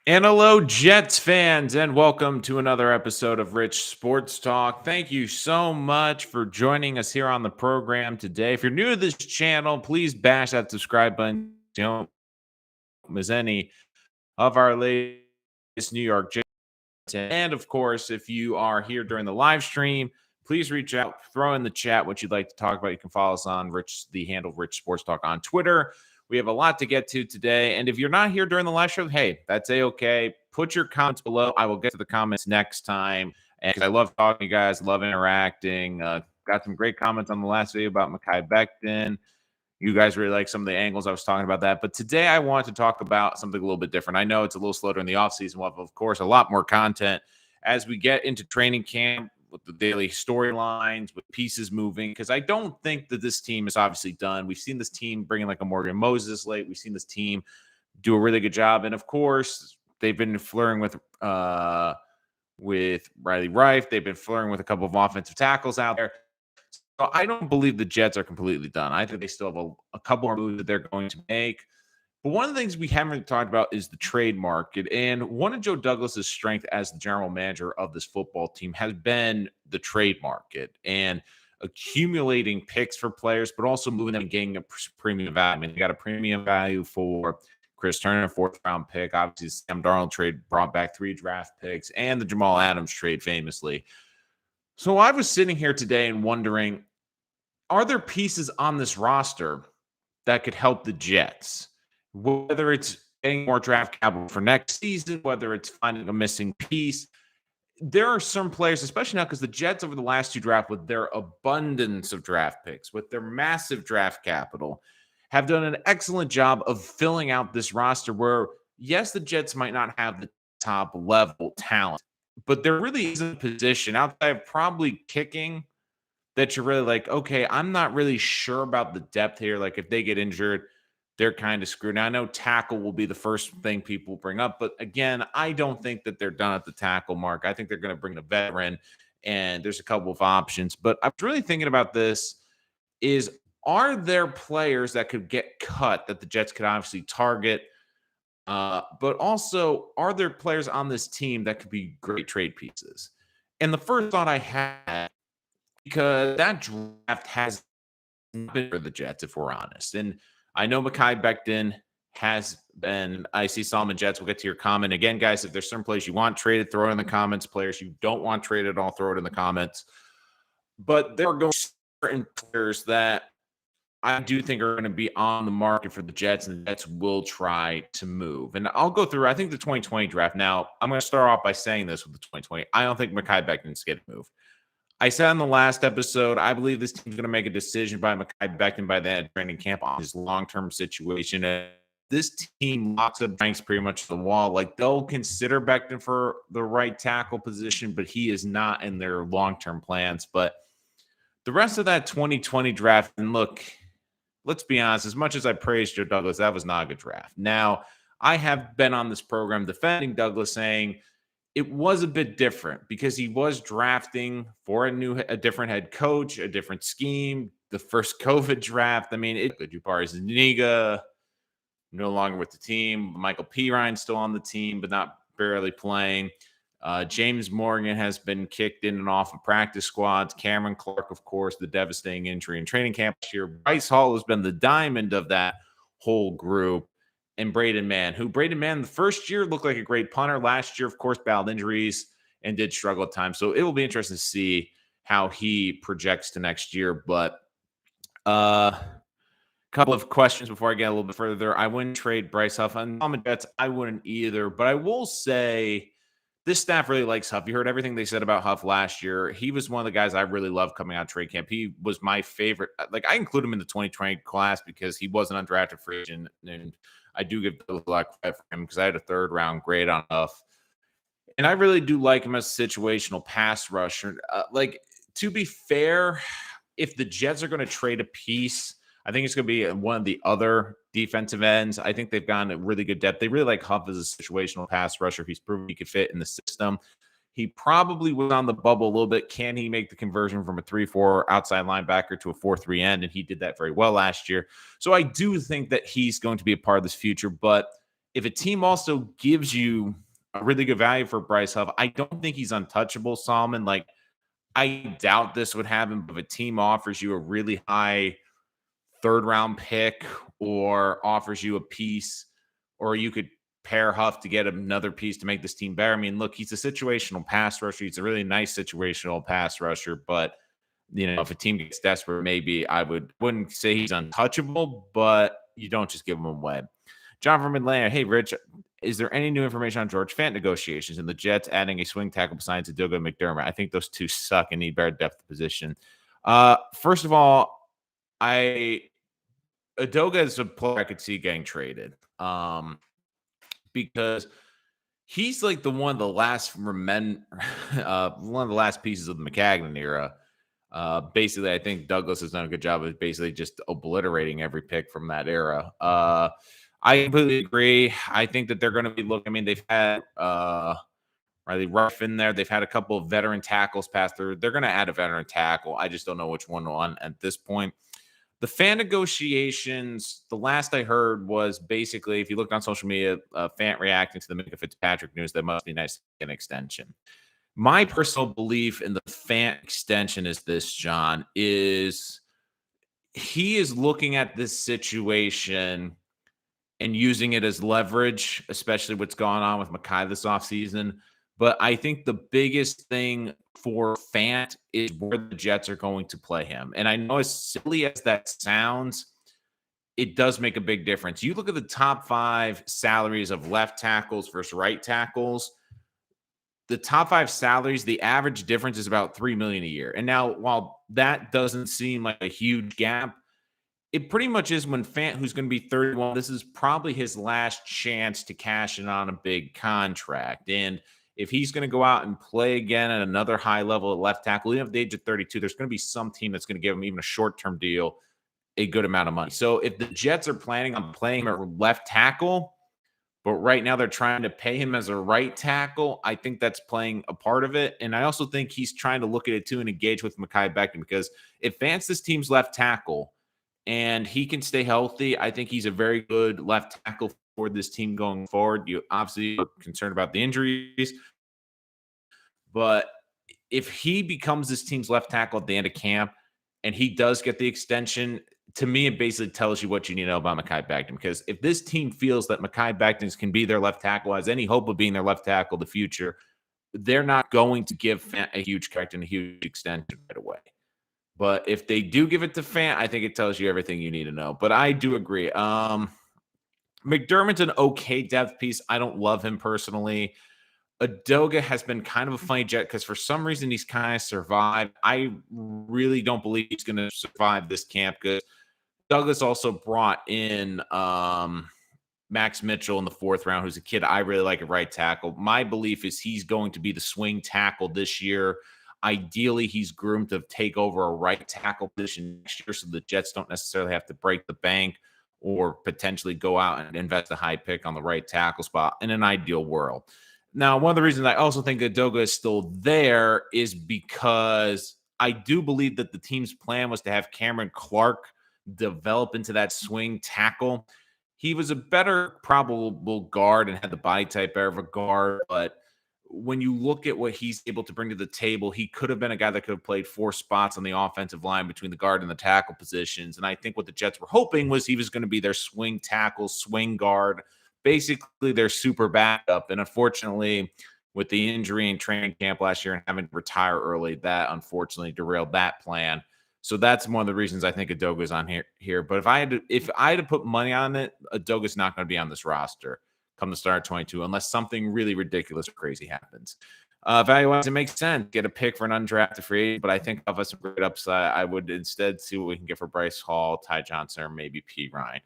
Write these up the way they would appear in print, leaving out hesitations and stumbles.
And hello, Jets fans, and welcome to another episode of Rich Sports Talk. Thank you so much for joining us here on the program today. If you're new to this channel, please bash that subscribe button so you don't miss any of our latest New York Jets. And of course, if you are here during the live stream, please reach out, throw in the chat what you'd like to talk about. You can follow us on the handle Rich Sports Talk on Twitter. We have a lot to get to today. And if you're not here during the live show, hey, that's a-okay. Put your comments below. I will get to the comments next time. And because I love talking to you guys, love interacting. Got some great comments on the last video about Mekhi Becton. You guys really like some of the angles I was talking about that. But today I want to talk about something a little bit different. I know it's a little slow during the offseason. We'll have, of course, a lot more content as we get into training camp with the daily storylines, with pieces moving, because I don't think that this team is obviously done. We've seen this team bring in like a Morgan Moses late. We've seen this team do a really good job. And, of course, they've been flirting with Riley Reiff. They've been flirting with a couple of offensive tackles out there. So I don't believe the Jets are completely done. I think they still have a couple more moves that they're going to make. But one of the things we haven't talked about is the trade market. And one of Joe Douglas's strengths as the general manager of this football team has been the trade market and accumulating picks for players, but also moving them and getting a premium value. I mean, you got a premium value for Chris Turner, fourth-round pick. Obviously, Sam Darnold trade brought back 3 draft picks, and the Jamal Adams trade famously. So I was sitting here today and wondering, are there pieces on this roster that could help the Jets? Whether it's getting more draft capital for next season, whether it's finding a missing piece. There are some players, especially now because the Jets over the last 2 drafts, with their abundance of draft picks, with their massive draft capital, have done an excellent job of filling out this roster where, yes, the Jets might not have the top level talent, but there really isn't a position outside of probably kicking that you're really like, okay, I'm not really sure about the depth here. Like if they get injured, they're kind of screwed. Now, I know tackle will be the first thing people bring up, but again, I don't think that they're done at the tackle mark. I think they're going to bring a veteran, and there's a couple of options. But I was really thinking about this is, are there players that could get cut that the Jets could obviously target? But also, are there players on this team that could be great trade pieces? And the first thought I had, because that draft has not been for the Jets, if we're honest. And I know Mekhi Becton has been. I see Solomon Jets. We'll get to your comment. Again, guys, if there's certain players you want traded, throw it in the comments. Players you don't want traded, I'll throw it in the comments. But there are going to be certain players that I do think are going to be on the market for the Jets, and the Jets will try to move. And I'll go through, I think, the 2020 draft. Now, I'm going to start off by saying this with the 2020. I don't think Mekhi Becton's going to move. I said on the last episode, I believe this team's going to make a decision by Mekhi Becton by the end of training camp on his long-term situation. And this team locks up ranks pretty much to the wall. Like, they'll consider Becton for the right tackle position, but he is not in their long-term plans. But the rest of that 2020 draft, and look, let's be honest, as much as I praised Joe Douglas, that was not a good draft. Now, I have been on this program defending Douglas, saying it was a bit different because he was drafting for a different head coach, a different scheme. The first COVID draft, I mean, Jupari Zuniga no longer with the team. Michael Pirine still on the team, but not barely playing. James Morgan has been kicked in and off of practice squads. Cameron Clark, of course, the devastating injury in training camp this year. Bryce Hall has been the diamond of that whole group. And Braden Mann, the first year looked like a great punter. Last year, of course, battled injuries and did struggle at times. So it will be interesting to see how he projects to next year. But couple of questions before I get a little bit further. I wouldn't trade Bryce Huff. And on the Jets, I wouldn't either. But I will say this staff really likes Huff. You heard everything they said about Huff last year. He was one of the guys I really loved coming out of trade camp. He was my favorite. Like, I include him in the 2020 class because he was an undrafted free agent, and I do give a lot of credit for him because I had a 3rd-round grade on Huff. And I really do like him as a situational pass rusher. To be fair, if the Jets are going to trade a piece, I think it's going to be one of the other defensive ends. I think they've gotten a really good depth. They really like Huff as a situational pass rusher. He's proven he could fit in the system. He probably was on the bubble a little bit. Can he make the conversion from a 3-4 outside linebacker to a 4-3 end? And he did that very well last year. So I do think that he's going to be a part of this future. But if a team also gives you a really good value for Bryce Huff, I don't think he's untouchable, Solomon. Like, I doubt this would happen, but if a team offers you a really high third round pick or offers you a piece, or you could pair Huff to get another piece to make this team better. I mean, look, he's a situational pass rusher. He's a really nice situational pass rusher, but if a team gets desperate, maybe I wouldn't say he's untouchable, but you don't just give him away. John from Atlanta. Hey, Rich, is there any new information on George Fant negotiations and the Jets adding a swing tackle besides Adoga and McDermott? I think those two suck and need better depth of position. First of all, Adoga is a player I could see getting traded because he's like one of the last pieces of the Maccagnan era. Basically, I think Douglas has done a good job of basically just obliterating every pick from that era. I completely agree. I think that they're going to be looking. I mean, they've had Riley Ruff in there. They've had a couple of veteran tackles pass through. They're going to add a veteran tackle. I just don't know which one at this point. The fan negotiations, the last I heard was basically, if you looked on social media, Fant reacting to the Minkah Fitzpatrick news, that must be nice to get an extension. My personal belief in the Fant extension is this, John, is he is looking at this situation and using it as leverage, especially what's going on with Mekhi this offseason. But I think the biggest thing for Fant is where the Jets are going to play him. And I know, as silly as that sounds, it does make a big difference. You look at the top 5 salaries of left tackles versus right tackles. The top 5 salaries, the average difference is about $3 million a year. And now, while that doesn't seem like a huge gap, it pretty much is when Fant, who's going to be 31, this is probably his last chance to cash in on a big contract. And if he's going to go out and play again at another high level at left tackle, even at the age of 32, there's going to be some team that's going to give him even a short-term deal, a good amount of money. So if the Jets are planning on playing him at left tackle, but right now they're trying to pay him as a right tackle, I think that's playing a part of it. And I also think he's trying to look at it too and engage with Mekhi Becton, because if Fant's this team's left tackle and he can stay healthy, I think he's a very good left tackle for this team going forward. You obviously are concerned about the injuries, but if he becomes this team's left tackle at the end of camp and he does get the extension, to me, it basically tells you what you need to know about Mekhi Becton. Because if this team feels that Mekhi Becton can be their left tackle, has any hope of being their left tackle in the future, they're not going to give Fant a huge contract and a huge extension right away. But if they do give it to Fant, I think it tells you everything you need to know. But I do agree. McDermott's an okay depth piece. I don't love him personally. Adoga has been kind of a funny Jet because for some reason he's kind of survived. I really don't believe he's going to survive this camp because Douglas also brought in Max Mitchell in the 4th round, who's a kid I really like at right tackle. My belief is he's going to be the swing tackle this year. Ideally, he's groomed to take over a right tackle position next year so the Jets don't necessarily have to break the bank or potentially go out and invest a high pick on the right tackle spot in an ideal world. Now, one of the reasons I also think Adoga is still there is because I do believe that the team's plan was to have Cameron Clark develop into that swing tackle. He was a better probable guard and had the body type of a guard, but when you look at what he's able to bring to the table, he could have been a guy that could have played 4 spots on the offensive line between the guard and the tackle positions. And I think what the Jets were hoping was he was going to be their swing tackle, swing guard, basically their super backup. And unfortunately, with the injury in training camp last year and having to retire early, that unfortunately derailed that plan. So that's one of the reasons I think Adoga's on here. But if I had to put money on it, Adoga's not going to be on this roster come the start of 22, unless something really ridiculous or crazy happens. Value-wise, it makes sense. Get a pick for an undrafted free agent, but I think of us a great upside. I would instead see what we can get for Bryce Hall, Ty Johnson, or maybe P. Ryan.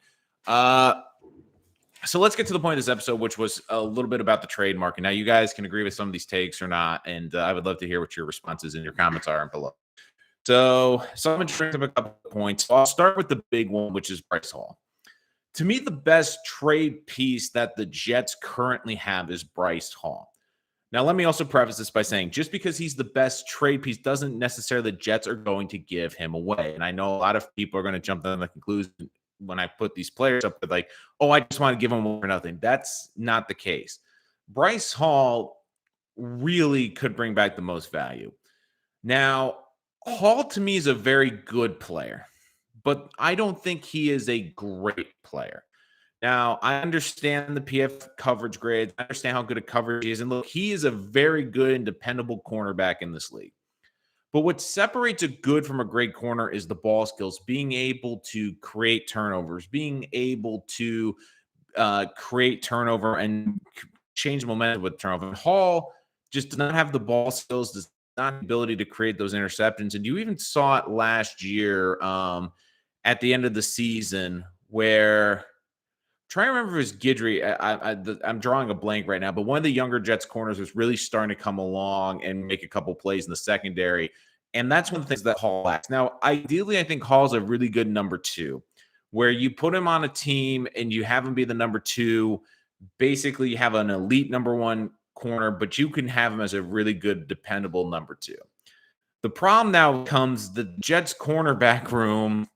So let's get to the point of this episode, which was a little bit about the trade market. Now, you guys can agree with some of these takes or not, and I would love to hear what your responses and your comments are below. So I'm going to bring up a couple of points. So I'll start with the big one, which is Bryce Hall. To me, the best trade piece that the Jets currently have is Bryce Hall. Now, let me also preface this by saying just because he's the best trade piece doesn't necessarily the Jets are going to give him away. And I know a lot of people are going to jump to the conclusion when I put these players up with like, oh, I just want to give them one for nothing. That's not the case. Bryce Hall really could bring back the most value. Now, Hall to me is a very good player, but I don't think he is a great player. Now, I understand the PF coverage grades. I understand how good a coverage he is. And look, he is a very good and dependable cornerback in this league. But what separates a good from a great corner is the ball skills, being able to create turnovers, being able to create turnover and change momentum with turnover. And Hall just does not have the ball skills, does not have the ability to create those interceptions. And you even saw it last year at the end of the season where trying to remember if it was Guidry. I'm drawing a blank right now, but one of the younger Jets corners was really starting to come along and make a couple plays in the secondary. And that's one of the things that Hall lacks. Now, ideally, I think Hall's a really good number two, where you put him on a team and you have him be the number two. Basically, you have an elite number one corner, but you can have him as a really good, dependable number two. The problem now comes the Jets cornerback room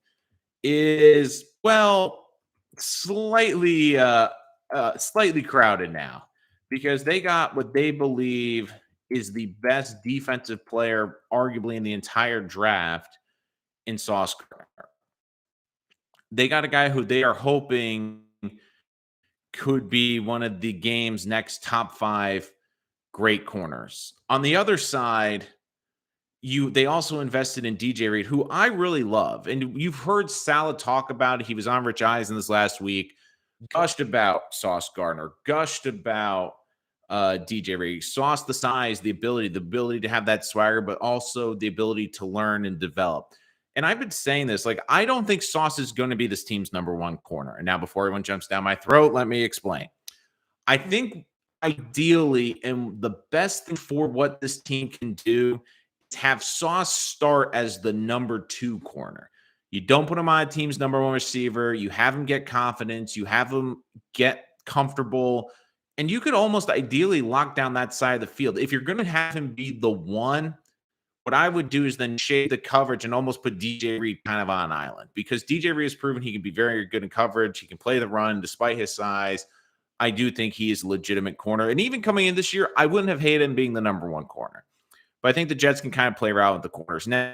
is, well, slightly crowded now because they got what they believe is the best defensive player arguably in the entire draft in Sauce Gardner. They got a guy who they are hoping could be one of the game's next top 5 great corners. On the other side, they also invested in DJ Reed, who I really love. And you've heard Salah talk about it. He was on Rich Eisen this last week, gushed about Sauce Gardner, gushed about DJ Reed. Sauce, the size, the ability to have that swagger, but also the ability to learn and develop. And I've been saying this, like, I don't think Sauce is going to be this team's number one corner. And now before everyone jumps down my throat, let me explain. I think ideally, and the best thing for what this team can do, have Sauce start as the number 2 corner. You don't put him on a team's number 1 receiver. You have him get confidence. You have him get comfortable. And you could almost ideally lock down that side of the field. If you're going to have him be the one, what I would do is then shade the coverage and almost put DJ Reed kind of on an island, because DJ Reed has proven he can be very good in coverage. He can play the run despite his size. I do think he is a legitimate corner. And even coming in this year, I wouldn't have hated him being the number 1 corner. But I think the Jets can kind of play around with the corners. Now,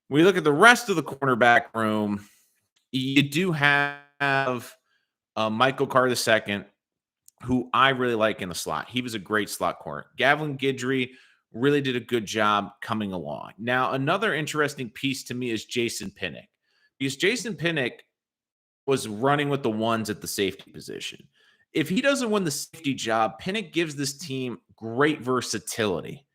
when we look at the rest of the cornerback room, you do have Michael Carr II, who I really like in the slot. He was a great slot corner. Gavin Guidry really did a good job coming along. Now, another interesting piece to me is Jason Pinnock, because Jason Pinnock was running with the ones at the safety position. If he doesn't win the safety job, Pinnock gives this team great versatility,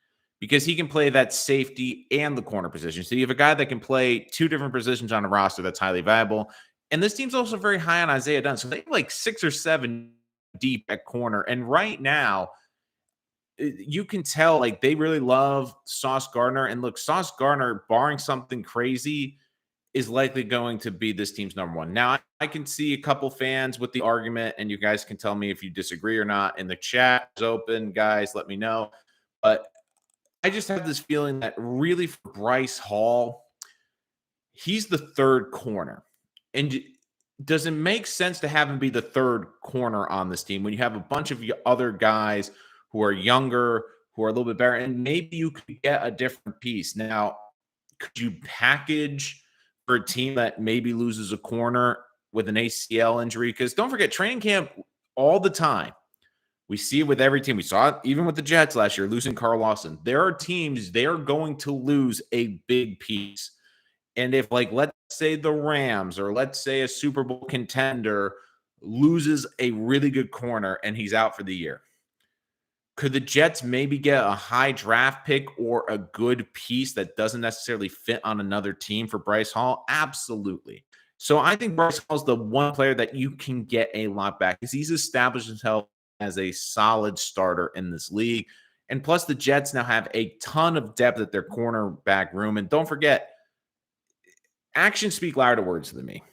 because he can play that safety and the corner position. So you have a guy that can play 2 different positions on a roster that's highly valuable. And this team's also very high on Isaiah Dunn. So they have like 6 or 7 deep at corner. And right now, you can tell like they really love Sauce Gardner. And look, Sauce Gardner, barring something crazy, is likely going to be this team's number 1. Now, I can see a couple fans with the argument, and you guys can tell me if you disagree or not. In the chat is open, guys, let me know. But I just have this feeling that really for Bryce Hall, he's the 3rd corner. And does it make sense to have him be the 3rd corner on this team when you have a bunch of other guys who are younger, who are a little bit better, and maybe you could get a different piece? Now, could you package for a team that maybe loses a corner with an ACL injury? Because don't forget, training camp all the time, we see it with every team. We saw it even with the Jets last year, losing Carl Lawson. There are teams, they are going to lose a big piece. And if, like, let's say the Rams or let's say a Super Bowl contender loses a really good corner and he's out for the year, could the Jets maybe get a high draft pick or a good piece that doesn't necessarily fit on another team for Bryce Hall? Absolutely. So I think Bryce Hall is the one player that you can get a lot back, because he's established himself as a solid starter in this league. And plus, the Jets now have a ton of depth at their cornerback room. And don't forget, actions speak louder words than me.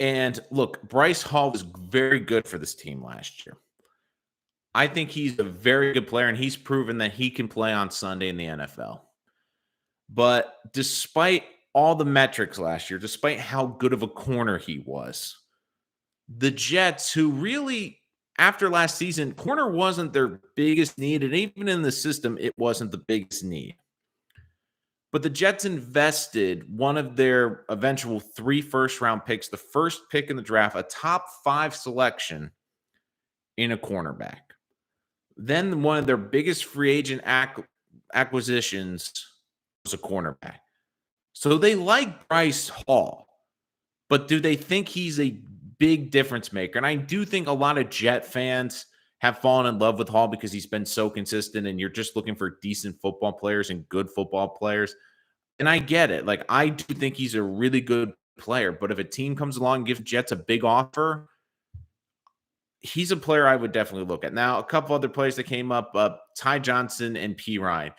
And look, Bryce Hall was very good for this team last year. I think he's a very good player, and he's proven that he can play on Sunday in the NFL. But despite all the metrics last year, despite how good of a corner he was, the Jets, who really, after last season, corner wasn't their biggest need. And even in the system, it wasn't the biggest need. But the Jets invested one of their eventual 3 first-round picks, the first pick in the draft, a top 5 selection in a cornerback. Then one of their biggest free agent acquisitions was a cornerback. So they like Bryce Hall, but do they think he's a big difference maker? And I do think a lot of Jet fans have fallen in love with Hall because he's been so consistent, and you're just looking for decent football players and good football players. And I get it. Like, I do think he's a really good player, but if a team comes along and gives Jets a big offer, he's a player I would definitely look at. Now, a couple other players that came up, Ty Johnson and P. Ryan.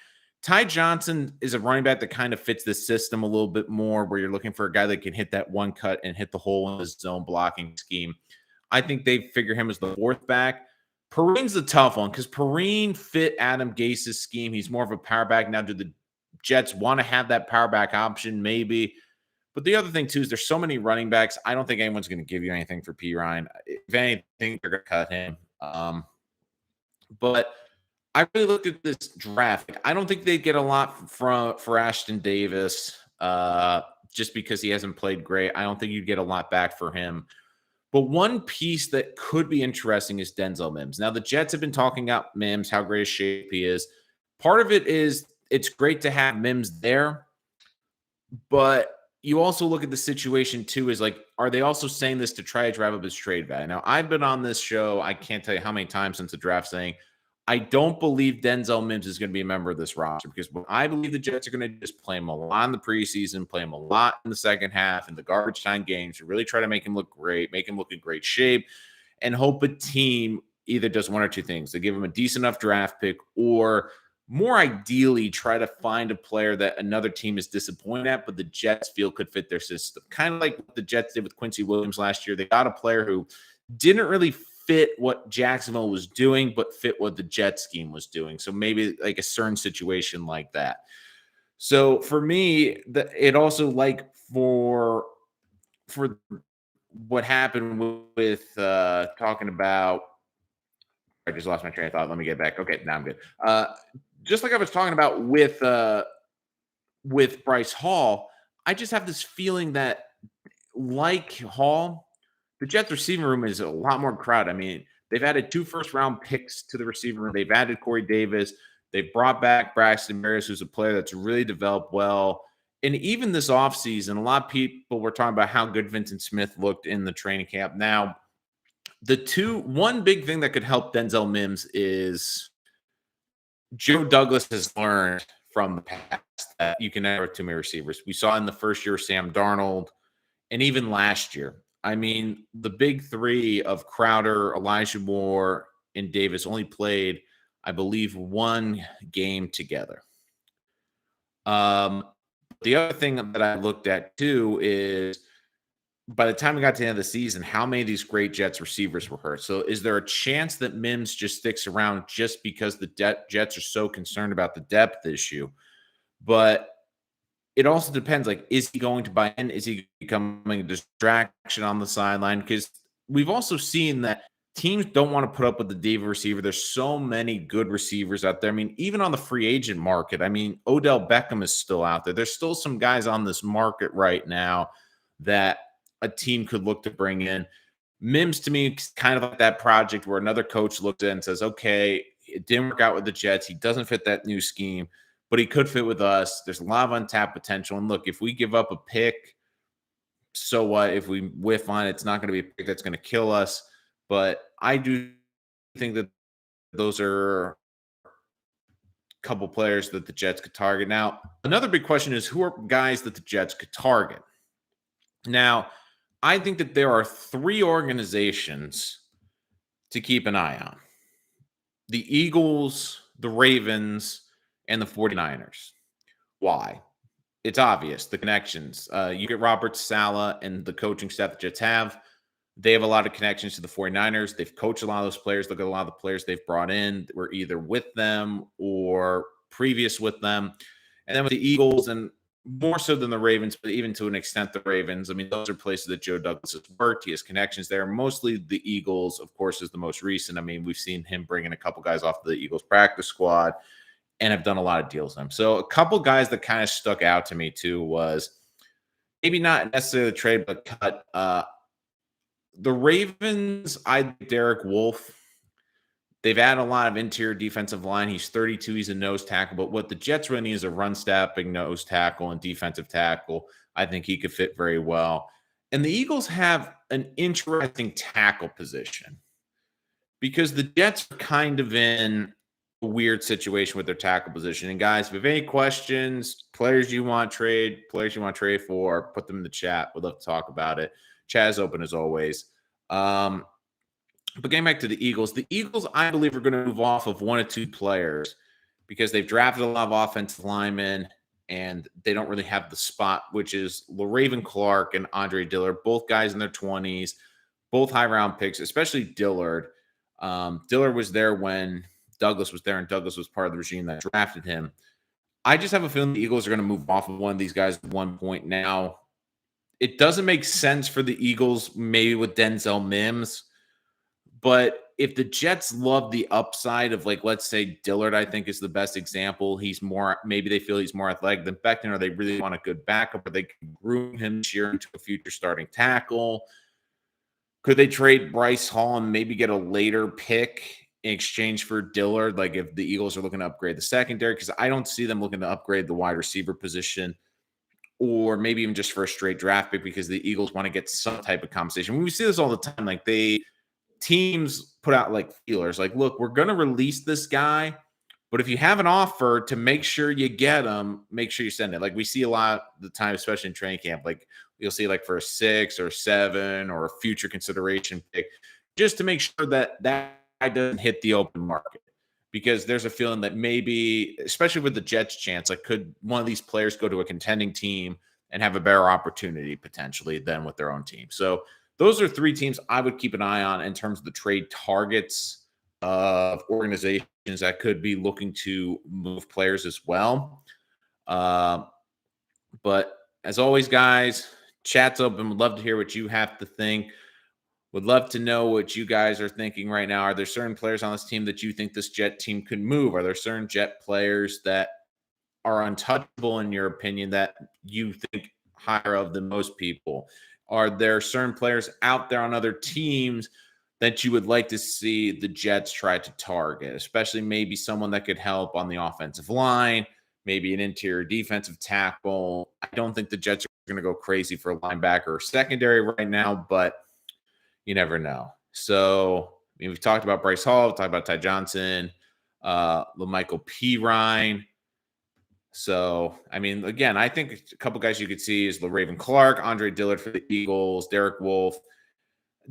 Ty Johnson is a running back that kind of fits the system a little bit more, where you're looking for a guy that can hit that one cut and hit the hole in the zone blocking scheme. I think they figure him as the 4th back. Perrine's a tough one because Perrine fit Adam Gase's scheme. He's more of a power back. Now, do the Jets want to have that power back option? Maybe. But the other thing, too, is there's so many running backs. I don't think anyone's going to give you anything for P. Ryan. If anything, they're going to cut him. But I really looked at this draft. I don't think they'd get a lot for Ashton Davis just because he hasn't played great. I don't think you'd get a lot back for him. But one piece that could be interesting is Denzel Mims. Now, the Jets have been talking about Mims, how great a shape he is. Part of it is it's great to have Mims there, but you also look at the situation too, is like, are they also saying this to try to drive up his trade value? Now, I've been on this show, I can't tell you how many times since the draft, saying I don't believe Denzel Mims is going to be a member of this roster, because I believe the Jets are going to just play him a lot in the preseason, play him a lot in the second half, in the garbage time games, to really try to make him look great, make him look in great shape, and hope a team either does one or two things. They give him a decent enough draft pick, or more ideally, try to find a player that another team is disappointed at, but the Jets feel could fit their system. Kind of like what the Jets did with Quincy Williams last year. They got a player who didn't really fit what Jacksonville was doing, but fit what the Jet scheme was doing. So maybe like a certain situation like that. So for me, it also, like, for what happened with talking about, I just lost my train of thought. Let me get back. Okay, now I'm good. Just like I was talking about with Bryce Hall, I just have this feeling that, like Hall, the Jets receiving room is a lot more crowded. I mean, they've added 2 first-round picks to the receiving room. They've added Corey Davis. They've brought back Braxton Berrios, who's a player that's really developed well. And even this offseason, a lot of people were talking about how good Vincent Smith looked in the training camp. Now, one big thing that could help Denzel Mims is Joe Douglas has learned from the past that you can never have too many receivers. We saw in the first year Sam Darnold, and even last year. I mean, the big 3 of Crowder, Elijah Moore, and Davis only played, I believe, 1 game together. The other thing that I looked at too is, by the time we got to the end of the season, how many of these great Jets receivers were hurt? So is there a chance that Mims just sticks around just because the Jets are so concerned about the depth issue? But it also depends, like, is he going to buy in? Is he becoming a distraction on the sideline? Because we've also seen that teams don't want to put up with the diva receiver. There's so many good receivers out there. I mean, even on the free agent market, I mean, Odell Beckham is still out there. There's still some guys on this market right now that a team could look to bring in. Mims, to me, is kind of like that project where another coach looked at it and says, okay, it didn't work out with the Jets. He doesn't fit that new scheme, but he could fit with us. There's a lot of untapped potential. And look, if we give up a pick, so what? If we whiff on it, it's not going to be a pick that's going to kill us. But I do think that those are a couple players that the Jets could target. Now, another big question is, who are guys that the Jets could target? Now, I think that there are 3 organizations to keep an eye on: the Eagles, the Ravens, and the 49ers. Why? It's obvious, the connections. You get Robert Saleh and the coaching staff the Jets have. They have a lot of connections to the 49ers. They've coached a lot of those players. Look at a lot of the players they've brought in that were either with them or previous with them. And then with the Eagles, and more so than the Ravens, but even to an extent, the Ravens. I mean, those are places that Joe Douglas has worked. He has connections there. Mostly the Eagles, of course, is the most recent. I mean, we've seen him bring in a couple guys off the Eagles practice squad and have done a lot of deals with him. So a couple guys that kind of stuck out to me too was maybe not necessarily trade, but cut. The Ravens, Derek Wolfe. They've added a lot of interior defensive line. He's 32. He's a nose tackle. But what the Jets really need is a run-stopping nose tackle and defensive tackle. I think he could fit very well. And the Eagles have an interesting tackle position because the Jets are kind of in a weird situation with their tackle position. And guys, if you have any questions, players you want trade for, put them in the chat. We'd love to talk about it. Chat is open as always. But getting back to the Eagles, I believe, are going to move off of one or two players because they've drafted a lot of offensive linemen and they don't really have the spot, which is LaRaven Clark and Andre Dillard, both guys in their 20s, both high-round picks, especially Dillard. Dillard was there when Douglas was there, and Douglas was part of the regime that drafted him. I just have a feeling the Eagles are going to move off of one of these guys at one point now. It doesn't make sense for the Eagles, maybe with Denzel Mims. But if the Jets love the upside of, like, let's say Dillard, I think is the best example. Maybe they feel he's more athletic than Becton, or they really want a good backup, or they can groom him this year into a future starting tackle. Could they trade Bryce Hall and maybe get a later pick in exchange for Dillard? Like if the Eagles are looking to upgrade the secondary, because I don't see them looking to upgrade the wide receiver position, or maybe even just for a straight draft pick because the Eagles want to get some type of compensation. We see this all the time. Like teams put out like feelers, like, look, we're going to release this guy, but if you have an offer, to make sure you get him, make sure you send it. Like we see a lot of the time, especially in training camp, like you'll see like for a 6 or 7 or a future consideration pick, just to make sure that that guy doesn't hit the open market. Because there's a feeling that maybe, especially with the Jets' chance, like could one of these players go to a contending team and have a better opportunity potentially than with their own team. So those are 3 teams I would keep an eye on in terms of the trade targets of organizations that could be looking to move players as well. But as always, guys, chat's open. Would love to hear what you have to think. Would love to know what you guys are thinking right now. Are there certain players on this team that you think this Jet team could move? Are there certain Jet players that are untouchable in your opinion that you think higher of than most people? Are there certain players out there on other teams that you would like to see the Jets try to target, especially maybe someone that could help on the offensive line, maybe an interior defensive tackle? I don't think the Jets are going to go crazy for a linebacker or secondary right now, but you never know. So, I mean, we've talked about Bryce Hall, we've talked about Ty Johnson, LaMichael Pirine. So, I mean, again, I think a couple guys you could see is LaRaven Clark, Andre Dillard for the Eagles, Derek Wolfe.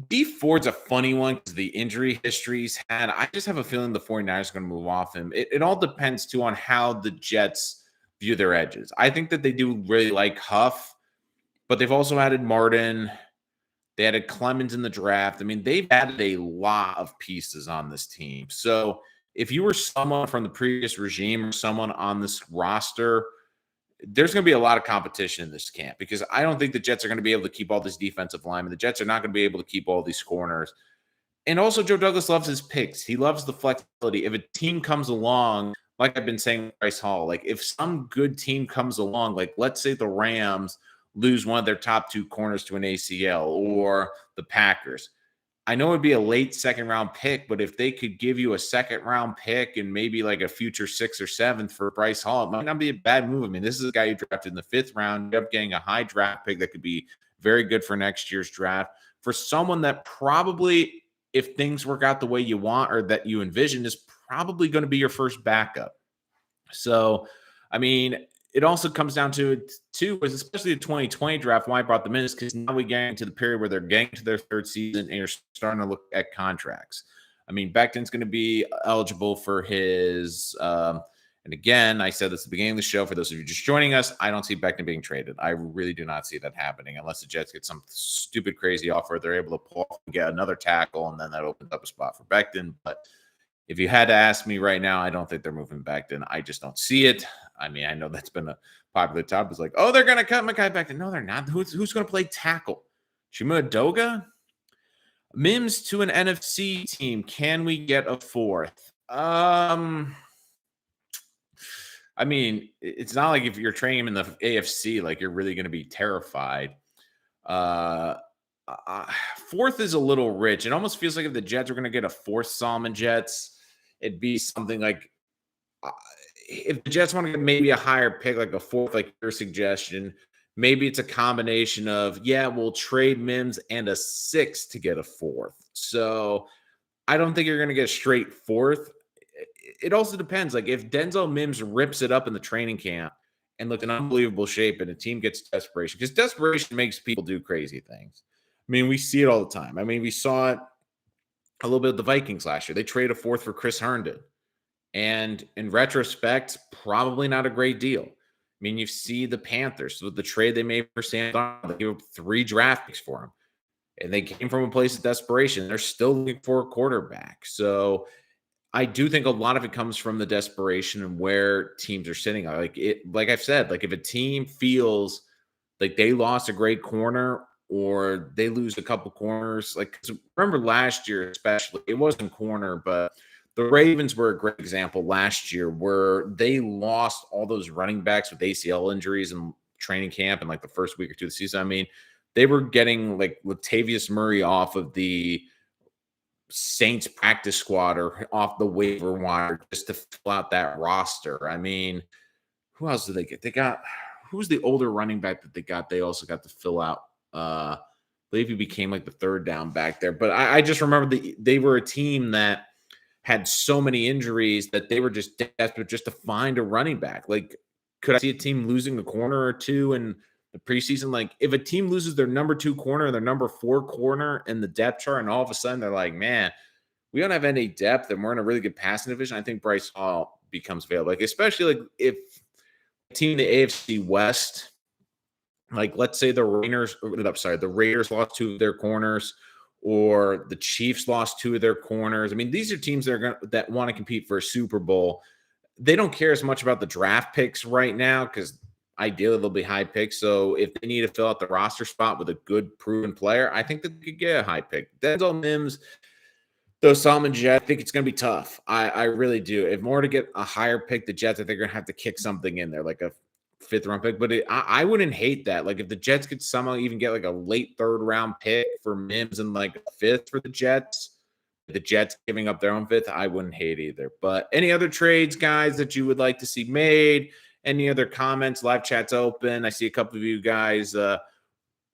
Dee Ford's a funny one because the injury history he's had. I just have a feeling the 49ers are going to move off him. It all depends, too, on how the Jets view their edges. I think that they do really like Huff, but they've also added Martin. They added Clemens in the draft. I mean, they've added a lot of pieces on this team. So if you were someone from the previous regime or someone on this roster, there's going to be a lot of competition in this camp because I don't think the Jets are going to be able to keep all this defensive linemen. The Jets are not going to be able to keep all these corners. And also, Joe Douglas loves his picks. He loves the flexibility. If a team comes along, like I've been saying with Bryce Hall, like if some good team comes along, like let's say the Rams lose one of their top 2 corners to an ACL, or the Packers. I know it'd be a late second-round pick, but if they could give you a second-round pick and maybe like a future 6th or 7th for Bryce Hall, it might not be a bad move. I mean, this is a guy you drafted in the 5th round. You end up getting a high draft pick that could be very good for next year's draft. For someone that probably, if things work out the way you want or that you envision, is probably going to be your first backup. So, I mean, it also comes down to it too, was especially the 2020 draft. Why I brought them in is because now we get into the period where they're getting to their 3rd season and you're starting to look at contracts. I mean, Becton's going to be eligible for his, and again, I said this at the beginning of the show, for those of you just joining us, I don't see Becton being traded. I really do not see that happening unless the Jets get some stupid, crazy offer. They're able to pull off and get another tackle, and then that opens up a spot for Becton. But if you had to ask me right now, I don't think they're moving Becton. I just don't see it. I mean, I know that's been a popular topic. It's like, oh, they're going to cut Mekhi Becton. No, they're not. Who's going to play tackle? Chuma Edoga? Mims to an NFC team. Can we get a fourth? I mean, it's not like if you're training him in the AFC, like you're really going to be terrified. Fourth is a little rich. It almost feels like if the Jets were going to get a fourth Solomon Jets, it'd be something like if the Jets want to get maybe a higher pick, like a fourth, like your suggestion, maybe it's a combination of, yeah, we'll trade Mims and a six to get a fourth. So I don't think you're going to get a straight fourth. It also depends. Like if Denzel Mims rips it up in the training camp and looked in unbelievable shape and a team gets desperation, because desperation makes people do crazy things. I mean, we see it all the time. I mean, we saw it a little bit with the Vikings last year. They traded a fourth for Chris Herndon. And in retrospect, probably not a great deal. I mean, you see the Panthers with the trade they made for Sam Darnold. They gave up 3 draft picks for him. And they came from a place of desperation. They're still looking for a quarterback. So I do think a lot of it comes from the desperation and where teams are sitting. Like I've said, like if a team feels like they lost a great corner or they lose a couple corners, like remember last year, especially, it wasn't corner, but the Ravens were a great example last year where they lost all those running backs with ACL injuries in training camp and like the first week or two of the season. I mean, they were getting like Latavius Murray off of the Saints practice squad or off the waiver wire just to fill out that roster. I mean, who else did they get? They got, who's the older running back that they got? They also got to fill out. I believe he became like the third down back there. But I just remember they were a team that had so many injuries that they were just desperate just to find a running back. Like, could I see a team losing a corner or two in the preseason? Like, if a team loses their number 2 corner and their number 4 corner in the depth chart, and all of a sudden they're like, man, we don't have any depth and we're in a really good passing division, I think Bryce Hall becomes available. Like, especially like if a team in the AFC West, like let's say the Raiders lost 2 of their corners, or the Chiefs lost 2 of their corners. I mean, these are teams that want to compete for a Super Bowl. They don't care as much about the draft picks right now because ideally they'll be high picks. So if they need to fill out the roster spot with a good proven player, I think that they could get a high pick. Denzel Mims, though, Solomon Jets, I think it's going to be tough. I really do. If more to get a higher pick, the Jets, I think they're going to have to kick something in there, like a 5th round pick. But I wouldn't hate that. Like if the Jets could somehow even get like a late 3rd round pick for Mims and like a 5th for the Jets giving up their own 5th, I wouldn't hate either. But any other trades, guys, that you would like to see made? Any other comments? Live chat's open. I see a couple of you guys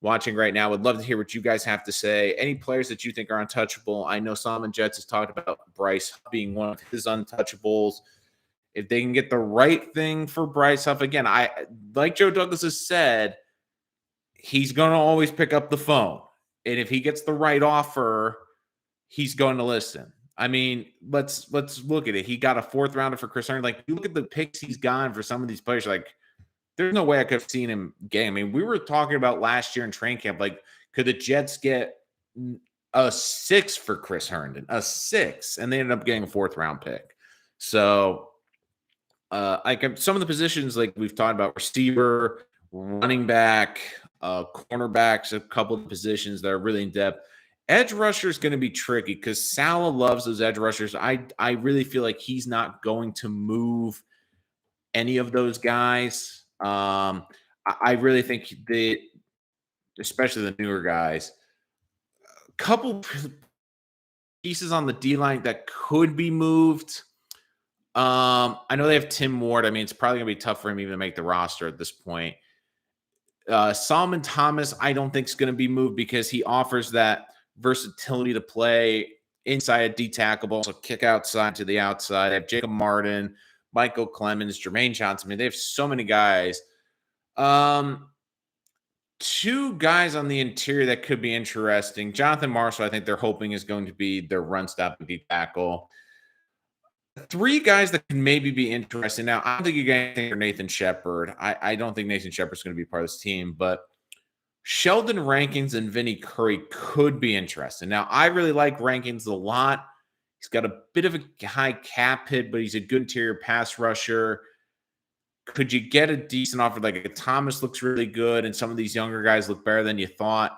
watching right now. Would love to hear what you guys have to say. Any players that you think are untouchable? I know Solomon Jets has talked about Bryce being one of his untouchables. If they can get the right thing for Bryce Huff, again, I like Joe Douglas has said, he's going to always pick up the phone. And if he gets the right offer, he's going to listen. I mean, let's look at it. He got a 4th rounder for Chris Herndon. Like, you look at the picks he's gotten for some of these players, like, there's no way I could have seen him get. I mean, we were talking about last year in training camp, like, could the Jets get a 6 for Chris Herndon? A 6, and they ended up getting a 4th round pick. So, like some of the positions, like we've talked about, receiver, running back, cornerbacks, a couple of positions that are really in depth. Edge rusher is going to be tricky because Saleh loves those edge rushers. I really feel like he's not going to move any of those guys. I really think especially the newer guys, a couple pieces on the D line that could be moved. I know they have Tim Ward. I mean, it's probably gonna be tough for him even to make the roster at this point. Solomon Thomas, I don't think is going to be moved because he offers that versatility to play inside a D tackle, also kick outside to the outside. They have Jacob Martin, Michael Clemens, Jermaine Johnson. I mean, they have so many guys. 2 guys on the interior that could be interesting. Jonathan Marshall, I think they're hoping is going to be their run stop and D tackle. 3 guys that can maybe be interesting. Now, I don't think you're going to think Nathan Shepard. I don't think Nathan Shepard's going to be part of this team, but Sheldon Rankins and Vinny Curry could be interesting. Now, I really like Rankins a lot. He's got a bit of a high cap hit, but he's a good interior pass rusher. Could you get a decent offer? Like a Thomas looks really good, and some of these younger guys look better than you thought.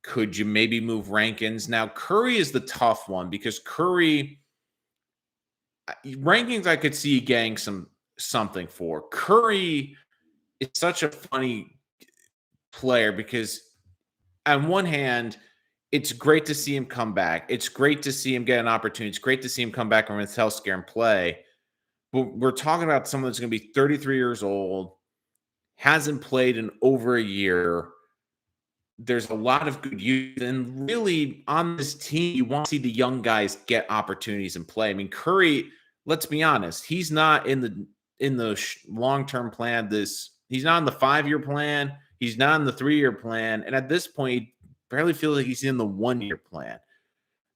Could you maybe move Rankins? Now, Curry is the tough one because Rankins, I could see you getting something for. Curry is such a funny player because on one hand, it's great to see him come back. It's great to see him get an opportunity. It's great to see him come back from his health scare and play. But we're talking about someone that's going to be 33 years old, hasn't played in over a year. There's a lot of good youth, and really on this team, you want to see the young guys get opportunities and play. I mean, Curry, let's be honest, he's not in the long-term plan. He's not in the 5-year plan. He's not in the 3-year plan, and at this point, he barely feels like he's in the 1-year plan.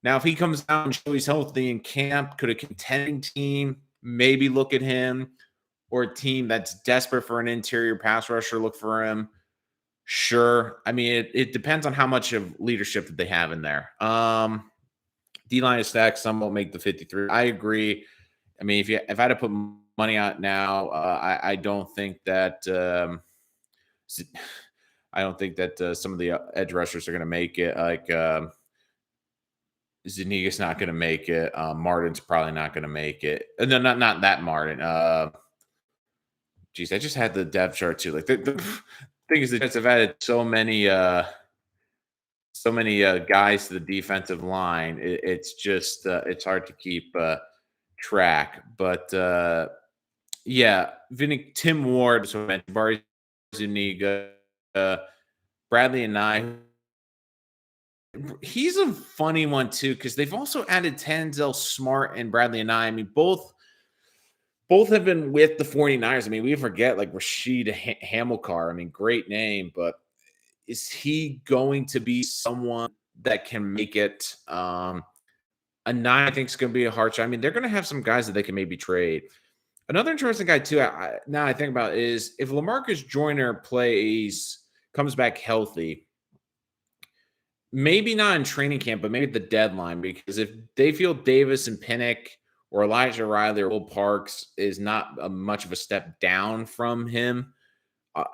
Now, if he comes out and shows he's healthy in camp, could a contending team maybe look at him, or a team that's desperate for an interior pass rusher look for him? Sure. I mean, it depends on how much of leadership that they have in there. D-line is stacked. Some won't make the 53. I agree. I mean, if I had to put money out now, I don't think that some of the edge rushers are going to make it. Like Zuniga's not going to make it. Martin's probably not going to make it. No, not that Martin. Geez, I just had the depth chart too. Like the thing is, the Jets have added so many guys to the defensive line. It's just it's hard to keep track. But yeah, Tim Ward, so I mentioned Barry Zuniga, Bradley and I. He's a funny one too because they've also added Tanzel Smart and Bradley and I. I mean, both have been with the 49ers. I mean, we forget like Rashid Hamilcar. I mean, great name, but is he going to be someone that can make it? A 9, I think, is going to be a hard shot. I mean, they're going to have some guys that they can maybe trade. Another interesting guy, too, now I think about is if LaMarcus Joyner comes back healthy, maybe not in training camp, but maybe at the deadline, because if they feel Davis and Pinnock or Elijah Riley or Will Parks is not much of a step down from him,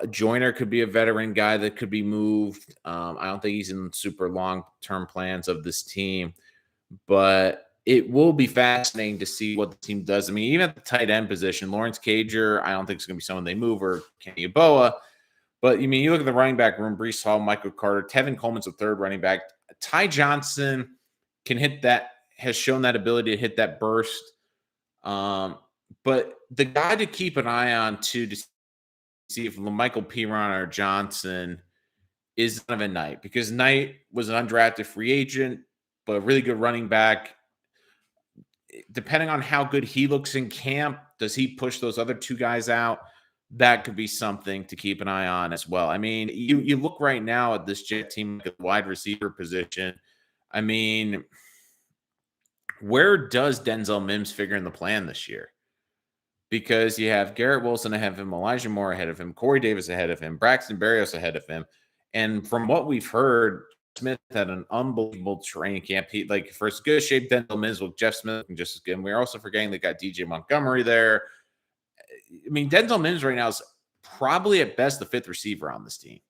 Joyner could be a veteran guy that could be moved. I don't think he's in super long-term plans of this team, but it will be fascinating to see what the team does. I mean, even at the tight end position, Lawrence Cager, I don't think it's going to be someone they move, or Kenny Yeboah. But, I mean, you look at the running back room, Breece Hall, Michael Carter, Tevin Coleman's the third running back. Ty Johnson can hit that, has shown that ability to hit that burst. But the guy to keep an eye on, too, to see if Michael Piron or Johnson is Donovan Knight, because Knight was an undrafted free agent, but a really good running back. Depending on how good he looks in camp, does he push those other two guys out? That could be something to keep an eye on as well. I mean, you look right now at this Jet team, the wide receiver position. I mean, where does Denzel Mims figure in the plan this year? Because you have Garrett Wilson ahead of him, Elijah Moore ahead of him, Corey Davis ahead of him, Braxton Berrios ahead of him. And from what we've heard, Smith had an unbelievable training camp. He, like, for as good shape Denzel Mims with Jeff Smith and just as good. And we're also forgetting they got DJ Montgomery there. I mean, Denzel Mims right now is probably at best the 5th receiver on this team.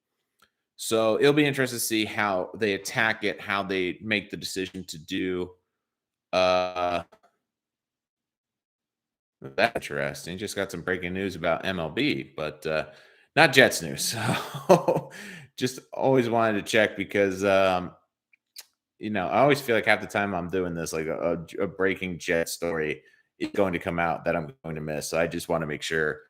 So it'll be interesting to see how they attack it, how they make the decision to do. That's interesting. Just got some breaking news about MLB, but not Jets news. So just always wanted to check because, you know, I always feel like half the time I'm doing this, like a breaking Jet story is going to come out that I'm going to miss. So I just want to make sure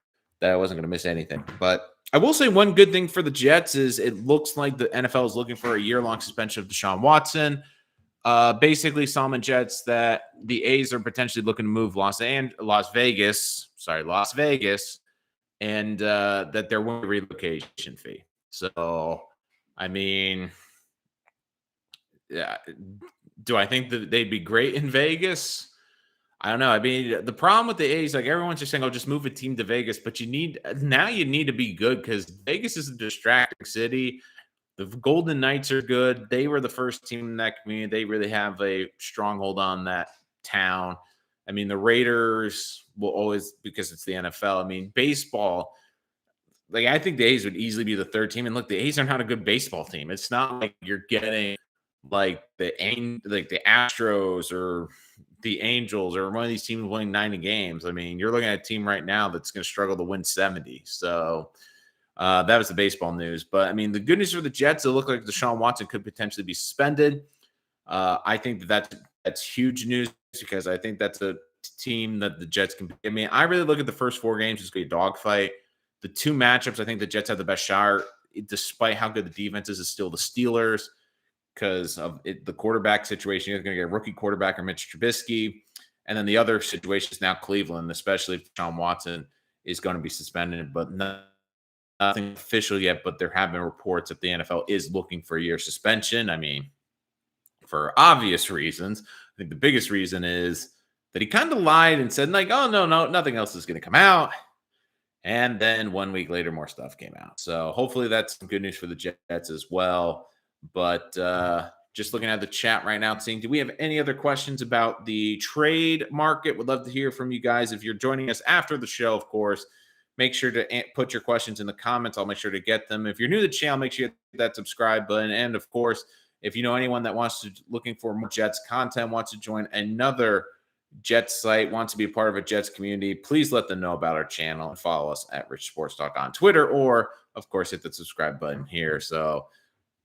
that I wasn't going to miss anything. But I will say one good thing for the Jets is it looks like the NFL is looking for a year-long suspension of Deshaun Watson. Basically, Salmon Jets that the A's are potentially looking to move Las Vegas, and that there won't be a relocation fee. So, I mean, yeah, do I think that they'd be great in Vegas? I don't know. I mean, the problem with the A's, like everyone's just saying, "Oh, just move a team to Vegas," but you need to be good because Vegas is a distracting city. The Golden Knights are good. They were the first team in that community. They really have a stronghold on that town. I I mean, the Raiders will always, because it's the NFL. I mean, baseball, like I think the A's would easily be the third team. And look, the A's are not a good baseball team. It's not like you're getting like the Astros or the Angels or one of these teams winning 90 games. I mean, you're looking at a team right now that's going to struggle to win 70. So that was the baseball news. But I mean, the good news for the Jets, it looked like Deshaun Watson could potentially be suspended. I think that's huge news because I think that's a team that the Jets can. I mean, I really look at the first 4 games as a dogfight. The 2 matchups, I think the Jets have the best shot, despite how good the defense is still the Steelers because of the quarterback situation. You're going to get a rookie quarterback or Mitch Trubisky. And then the other situation is now Cleveland, especially if Deshaun Watson is going to be suspended, but nothing official yet. But there have been reports that the NFL is looking for a year suspension. I mean, for obvious reasons. I think the biggest reason is that he kind of lied and said, like, oh, no, nothing else is going to come out. And then 1 week later, more stuff came out. So hopefully that's some good news for the Jets as well. But just looking at the chat right now, seeing, do we have any other questions about the trade market? Would love to hear from you guys. If you're joining us after the show, of course, make sure to put your questions in the comments. I'll make sure to get them. If you're new to the channel, make sure you hit that subscribe button. And of course, if you know anyone that looking for more Jets content, wants to join another Jets site, wants to be a part of a Jets community, please let them know about our channel and follow us at Rich Sports Talk on Twitter, or of course, hit the subscribe button here. So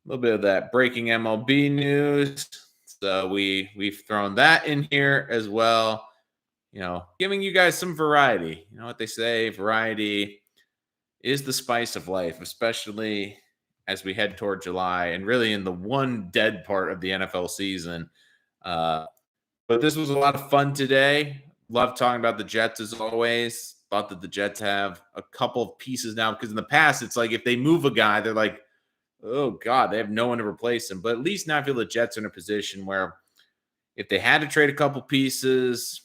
a little bit of that breaking MLB news. So we've thrown that in here as well. You know, giving you guys some variety. You know what they say, variety is the spice of life, especially as we head toward July and really in the one dead part of the NFL season. But this was a lot of fun today. Love talking about the Jets as always. Thought that the Jets have a couple of pieces now because in the past, it's like if they move a guy, they're like, oh, God, they have no one to replace him. But at least now I feel the Jets are in a position where if they had to trade a couple pieces,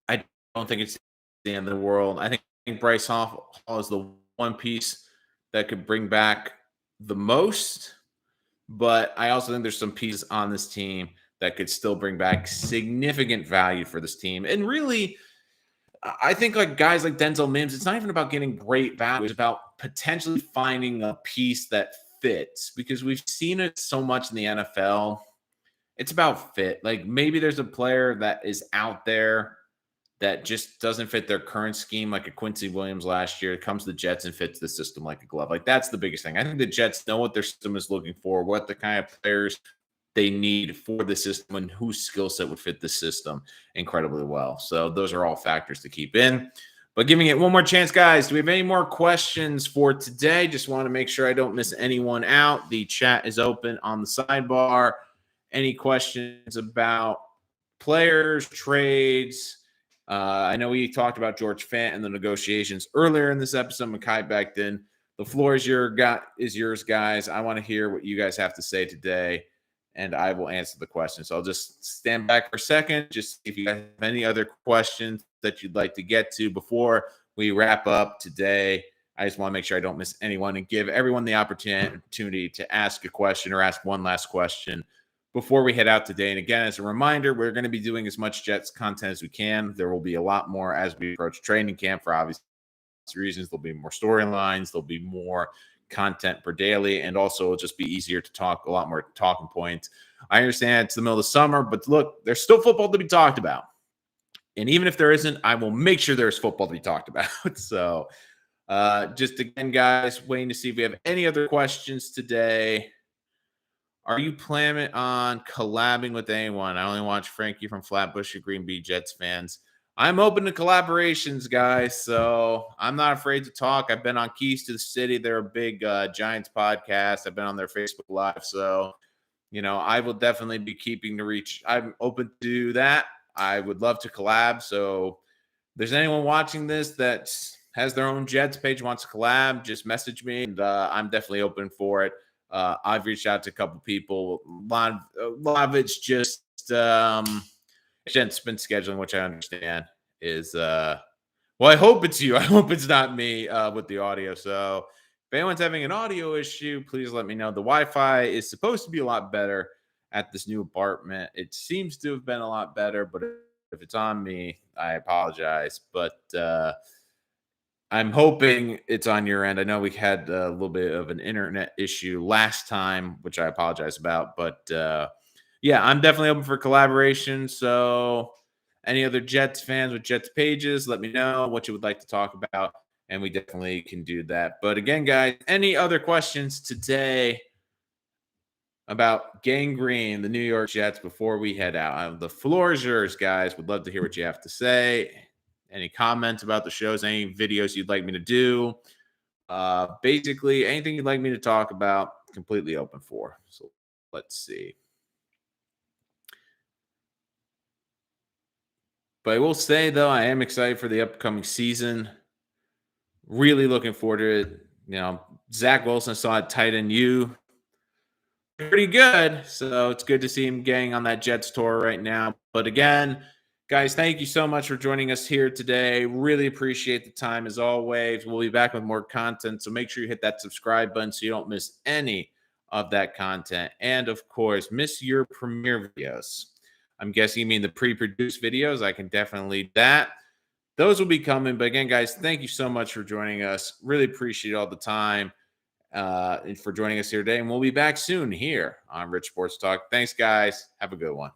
I don't think it's the end of the world. I think Bryce Hall is the one piece that could bring back the most. But I also think there's some pieces on this team that could still bring back significant value for this team. And really, I think like guys like Denzel Mims, it's not even about getting great value. It's about potentially finding a piece that fits because we've seen it so much in the NFL. It's about fit. Like maybe there's a player that is out there that just doesn't fit their current scheme, like a Quincy Williams last year. It comes to the Jets and fits the system like a glove. Like that's the biggest thing. I think the Jets know what their system is looking for, what the kind of players they need for the system and whose skill set would fit the system incredibly well. So those are all factors to keep in. But giving it one more chance, guys. Do we have any more questions for today? Just want to make sure I don't miss anyone out. The chat is open on the sidebar. Any questions about players, trades? I know we talked about George Fant and the negotiations earlier in this episode. Mekhi Becton, the floor is yours, guys. I want to hear what you guys have to say today, and I will answer the question. So I'll just stand back for a second, just if you guys have any other questions that you'd like to get to before we wrap up today. I just want to make sure I don't miss anyone and give everyone the opportunity to ask a question or ask one last question before we head out today. And again, as a reminder, we're going to be doing as much Jets content as we can. There will be a lot more as we approach training camp for obvious reasons. There'll be more storylines. There'll be more content per daily. And also it'll just be easier to talk, a lot more talking points. I understand it's the middle of the summer, but look, there's still football to be talked about. And even if there isn't, I will make sure there's football to be talked about. So just again, guys, waiting to see if we have any other questions today. Are you planning on collabing with anyone? I only watch Frankie from Flatbush, a Green Bay Jets fans. I'm open to collaborations, guys, so I'm not afraid to talk. I've been on Keys to the City. They're a big Giants podcast. I've been on their Facebook Live, so, you know, I will definitely be keeping to reach. I'm open to that. I would love to collab, so if there's anyone watching this that has their own Jets page, wants to collab, just message me, and I'm definitely open for it. I've reached out to a couple people. A lot of it's just Gent's been scheduling, which I understand is well, I hope it's you. I hope it's not me with the audio. So if anyone's having an audio issue, please let me know. The Wi-Fi is supposed to be a lot better at this new apartment. It seems to have been a lot better, but If it's on me, I apologize. But I'm hoping it's on your end. I know we had a little bit of an internet issue last time, which I apologize about. But yeah, I'm definitely open for collaboration. So, any other Jets fans with Jets pages, let me know what you would like to talk about, and we definitely can do that. But again, guys, any other questions today about Gang Green, the New York Jets, before we head out? The floor is yours, guys. Would love to hear what you have to say. Any comments about the shows, any videos you'd like me to do? Basically, anything you'd like me to talk about, completely open for. So let's see. But I will say, though, I am excited for the upcoming season. Really looking forward to it. Zach Wilson saw at tight end U pretty good. So it's good to see him getting on that Jets tour right now. But again, guys, thank you so much for joining us here today. Really appreciate the time as always. We'll be back with more content. So make sure you hit that subscribe button so you don't miss any of that content. And of course, miss your premiere videos. I'm guessing you mean the pre-produced videos. I can definitely do that. Those will be coming. But again, guys, thank you so much for joining us. Really appreciate all the time and for joining us here today. And we'll be back soon here on Rich Sports Talk. Thanks, guys. Have a good one.